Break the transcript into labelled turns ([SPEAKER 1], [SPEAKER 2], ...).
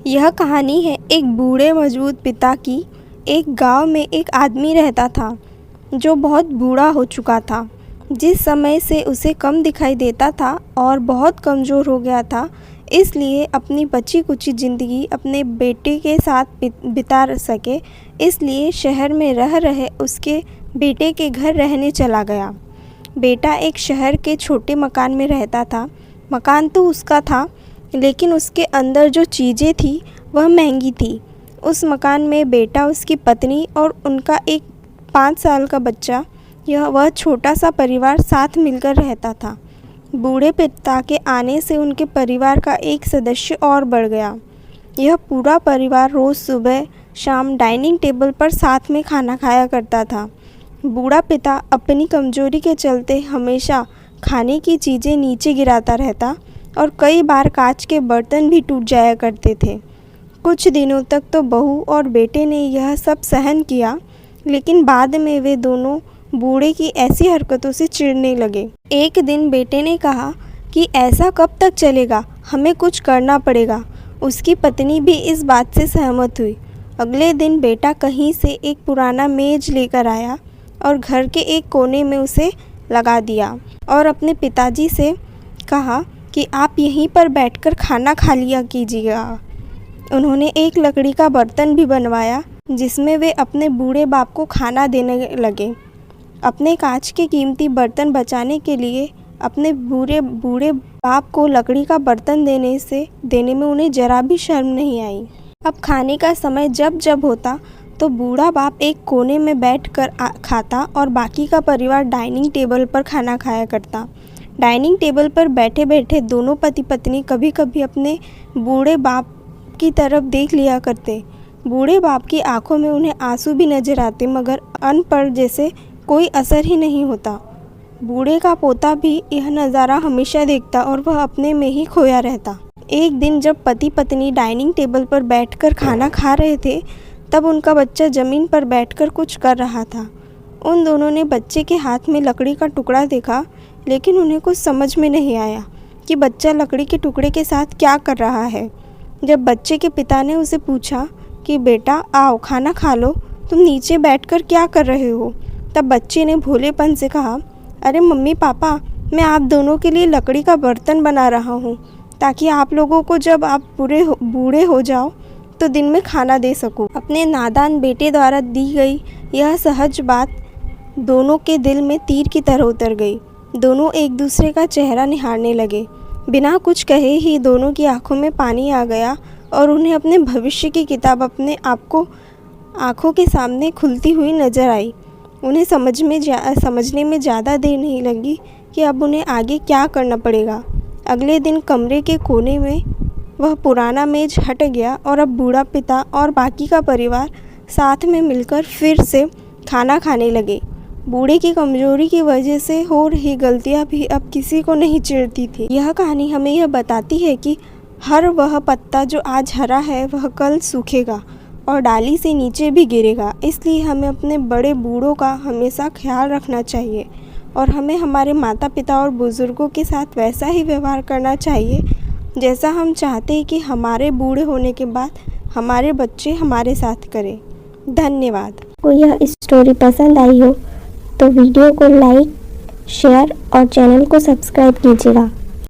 [SPEAKER 1] यह कहानी है एक बूढ़े मजबूत पिता की। एक गांव में एक आदमी रहता था जो बहुत बूढ़ा हो चुका था। जिस समय से उसे कम दिखाई देता था और बहुत कमज़ोर हो गया था, इसलिए अपनी बची कुची ज़िंदगी अपने बेटे के साथ बिता सके, इसलिए शहर में रह रहे उसके बेटे के घर रहने चला गया। बेटा एक शहर के छोटे मकान में रहता था। मकान तो उसका था, लेकिन उसके अंदर जो चीज़ें थी वह महंगी थी। उस मकान में बेटा, उसकी पत्नी और उनका एक 5 साल का बच्चा, वह छोटा सा परिवार साथ मिलकर रहता था। बूढ़े पिता के आने से उनके परिवार का एक सदस्य और बढ़ गया। यह पूरा परिवार रोज़ सुबह शाम डाइनिंग टेबल पर साथ में खाना खाया करता था। बूढ़ा पिता अपनी कमजोरी के चलते हमेशा खाने की चीज़ें नीचे गिराता रहता और कई बार कांच के बर्तन भी टूट जाया करते थे। कुछ दिनों तक तो बहू और बेटे ने यह सब सहन किया, लेकिन बाद में वे दोनों बूढ़े की ऐसी हरकतों से चिढ़ने लगे। एक दिन बेटे ने कहा कि ऐसा कब तक चलेगा, हमें कुछ करना पड़ेगा। उसकी पत्नी भी इस बात से सहमत हुई। अगले दिन बेटा कहीं से एक पुराना मेज लेकर आया और घर के एक कोने में उसे लगा दिया और अपने पिताजी से कहा कि आप यहीं पर बैठकर खाना खा लिया कीजिएगा। उन्होंने एक लकड़ी का बर्तन भी बनवाया जिसमें वे अपने बूढ़े बाप को खाना देने लगे। अपने कांच के कीमती बर्तन बचाने के लिए अपने बूढ़े बाप को लकड़ी का बर्तन देने में उन्हें जरा भी शर्म नहीं आई। अब खाने का समय जब होता तो बूढ़ा बाप एक कोने में बैठकर खाता और बाकी का परिवार डाइनिंग टेबल पर खाना खाया करता। डाइनिंग टेबल पर बैठे बैठे दोनों पति पत्नी कभी कभी अपने बूढ़े बाप की तरफ देख लिया करते। बूढ़े बाप की आंखों में उन्हें आंसू भी नजर आते, मगर अनपढ़ जैसे कोई असर ही नहीं होता। बूढ़े का पोता भी यह नज़ारा हमेशा देखता और वह अपने में ही खोया रहता। एक दिन जब पति पत्नी डाइनिंग टेबल पर बैठकर खाना खा रहे थे, तब उनका बच्चा ज़मीन पर बैठकर कुछ कर रहा था। उन दोनों ने बच्चे के हाथ में लकड़ी का टुकड़ा देखा, लेकिन उन्हें कुछ समझ में नहीं आया कि बच्चा लकड़ी के टुकड़े के साथ क्या कर रहा है। जब बच्चे के पिता ने उसे पूछा कि बेटा आओ खाना खा लो, तुम नीचे बैठकर क्या कर रहे हो, तब बच्चे ने भोलेपन से कहा, अरे मम्मी पापा, मैं आप दोनों के लिए लकड़ी का बर्तन बना रहा हूँ ताकि आप लोगों को जब आप बूढ़े हो जाओ तो दिन में खाना दे सकूँ। अपने नादान बेटे द्वारा दी गई यह सहज बात दोनों के दिल में तीर की तरह उतर गई। दोनों एक दूसरे का चेहरा निहारने लगे। बिना कुछ कहे ही दोनों की आंखों में पानी आ गया और उन्हें अपने भविष्य की किताब अपने आप को आंखों के सामने खुलती हुई नजर आई। उन्हें समझने में ज़्यादा देर नहीं लगी कि अब उन्हें आगे क्या करना पड़ेगा। अगले दिन कमरे के कोने में वह पुराना मेज हट गया और अब बूढ़ा पिता और बाकी का परिवार साथ में मिलकर फिर से खाना खाने लगे। बूढ़े की कमजोरी की वजह से हो रही गलतियां भी अब किसी को नहीं चिढ़ती थी। यह कहानी हमें यह बताती है कि हर वह पत्ता जो आज हरा है वह कल सूखेगा और डाली से नीचे भी गिरेगा। इसलिए हमें अपने बड़े बूढ़ों का हमेशा ख्याल रखना चाहिए और हमें हमारे माता पिता और बुज़ुर्गों के साथ वैसा ही व्यवहार करना चाहिए जैसा हम चाहते हैं कि हमारे बूढ़े होने के बाद हमारे बच्चे हमारे साथ करें। धन्यवाद।
[SPEAKER 2] को यह स्टोरी पसंद आई हो तो वीडियो को लाइक, शेयर और चैनल को सब्सक्राइब कीजिएगा।